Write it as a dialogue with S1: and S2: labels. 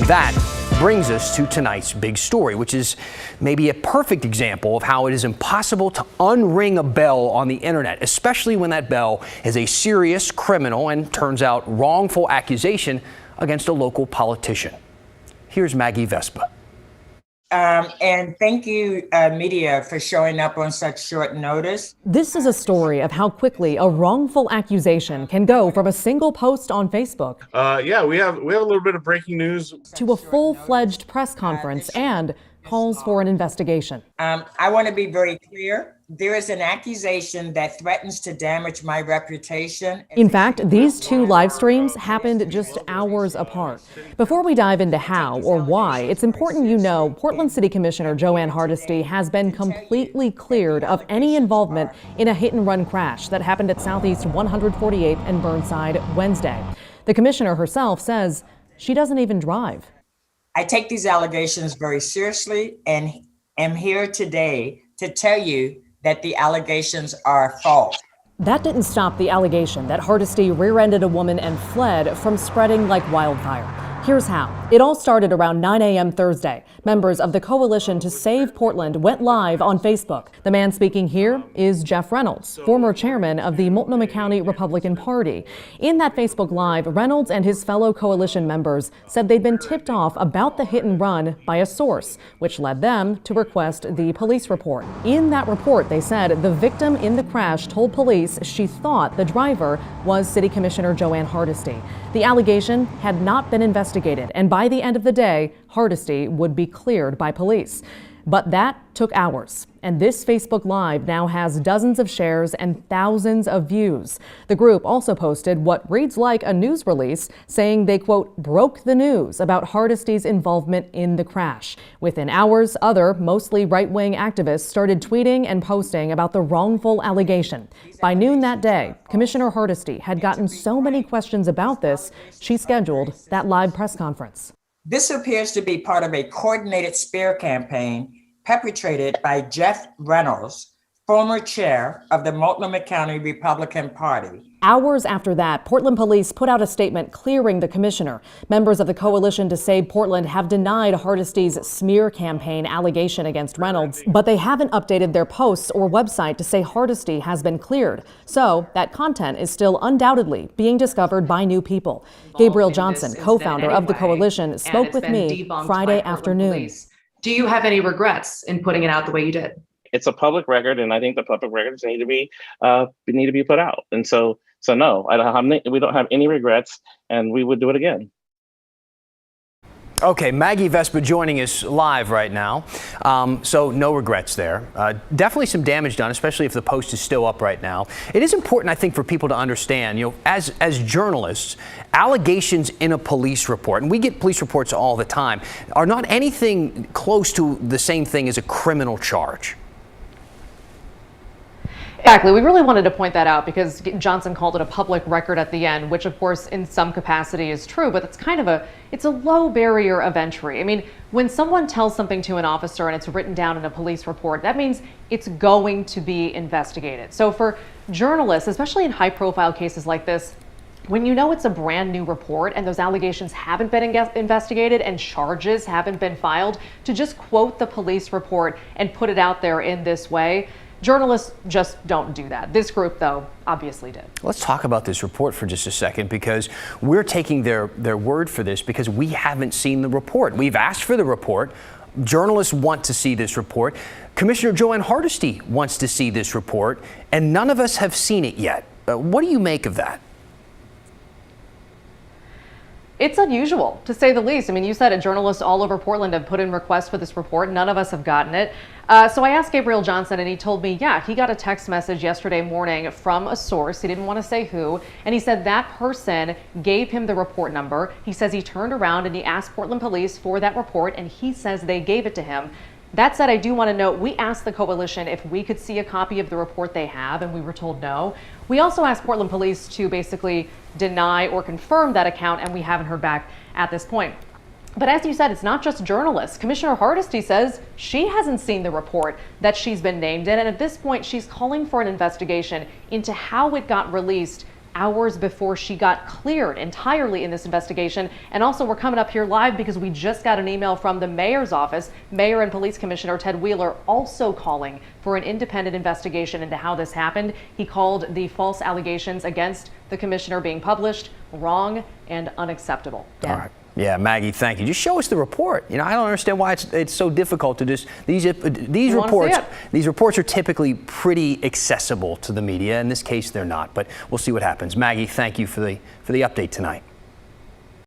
S1: That brings us to tonight's big story, which is maybe a perfect example of how it is impossible to unring a bell on the internet, especially when that bell is a serious criminal and turns out wrongful accusation against a local politician. Here's Maggie Vespa.
S2: And thank you, media, for showing up on such short notice.
S3: This is a story of how quickly a wrongful accusation can go from a single post on Facebook.
S4: Yeah, we have a little bit of breaking news
S3: To a full-fledged press conference and calls for an investigation.
S2: I want to be very clear. There is an accusation that threatens to damage my reputation.
S3: In fact, these two live streams happened just hours apart. Before we dive into how or why, it's important you know Portland City Commissioner Joanne Hardesty has been completely cleared of any involvement in a hit-and-run crash that happened at Southeast 148th and Burnside Wednesday. The commissioner herself says she doesn't even drive.
S2: I take these allegations very seriously and am here today to tell you that the allegations are false.
S3: That didn't stop the allegation that Hardesty rear-ended a woman and fled from spreading like wildfire. Here's how. It all started around 9 a.m. Thursday. Members of the Coalition to Save Portland went live on Facebook. The man speaking here is Jeff Reynolds, former chairman of the Multnomah County Republican Party. In that Facebook Live, Reynolds and his fellow coalition members said they'd been tipped off about the hit and run by a source, which led them to request the police report. In that report, they said the victim in the crash told police she thought the driver was City Commissioner Joanne Hardesty. The allegation had not been investigated, and by the end of the day, Hardesty would be cleared by police. But that took hours, and this Facebook Live now has dozens of shares and thousands of views. The group also posted what reads like a news release saying they, quote, broke the news about Hardesty's involvement in the crash. Within hours, other, mostly right-wing activists started tweeting and posting about the wrongful allegation. By noon that day, Commissioner Hardesty had gotten so many questions about this, she scheduled that live press conference.
S2: This appears to be part of a coordinated smear campaign perpetrated by Jeff Reynolds, former chair of the Multnomah County Republican Party.
S3: Hours after that, Portland police put out a statement clearing the commissioner. Members of the Coalition to Save Portland have denied Hardesty's smear campaign allegation against Reynolds, but they haven't updated their posts or website to say Hardesty has been cleared. So that content is still undoubtedly being discovered by new people. Gabriel Johnson, co-founder of the Coalition, spoke with me Friday afternoon.
S5: Do you have any regrets in putting it out the way you did?
S6: It's a public record, and I think the public records need to be put out. And so no, we don't have any regrets, and we would do it again.
S1: Okay, Maggie Vespa joining us live right now. So no regrets there. Definitely some damage done, especially if the post is still up right now. It is important, I think, for people to understand, as journalists, allegations in a police report, and we get police reports all the time, are not anything close to the same thing as a criminal charge.
S3: Exactly. We really wanted to point that out because Johnson called it a public record at the end, which of course in some capacity is true, but it's kind of it's a low barrier of entry. I mean, when someone tells something to an officer and it's written down in a police report, that means it's going to be investigated. So for journalists, especially in high profile cases like this, when you know it's a brand new report and those allegations haven't been investigated and charges haven't been filed, to just quote the police report and put it out there in this way, journalists just don't do that. This group, though, obviously did.
S1: Let's talk about this report for just a second, because we're taking their word for this because we haven't seen the report. We've asked for the report. Journalists want to see this report. Commissioner Joanne Hardesty wants to see this report, and none of us have seen it yet. What do you make of that?
S3: It's unusual, to say the least. I mean, you said it, journalists all over Portland have put in requests for this report. None of us have gotten it. So I asked Gabriel Johnson, and he told me, yeah, he got a text message yesterday morning from a source. He didn't want to say who. And he said that person gave him the report number. He says he turned around and he asked Portland police for that report, and he says they gave it to him. That said, I do want to note, we asked the Coalition if we could see a copy of the report they have, and we were told no. We also asked Portland police to basically deny or confirm that account, and we haven't heard back at this point. But as you said, it's not just journalists. Commissioner Hardesty says she hasn't seen the report that she's been named in, and at this point, she's calling for an investigation into how it got released hours before she got cleared entirely in this investigation. And also, we're coming up here live because we just got an email from the mayor's office. Mayor and Police Commissioner Ted Wheeler also calling for an independent investigation into how this happened. He called the false allegations against the commissioner being published wrong and unacceptable.
S1: All right. Yeah, Maggie, thank you. Just show us the report. You know, I don't understand why it's so difficult to just these reports. These reports are typically pretty accessible to the media. In this case, they're not. But we'll see what happens. Maggie, thank you for the update tonight.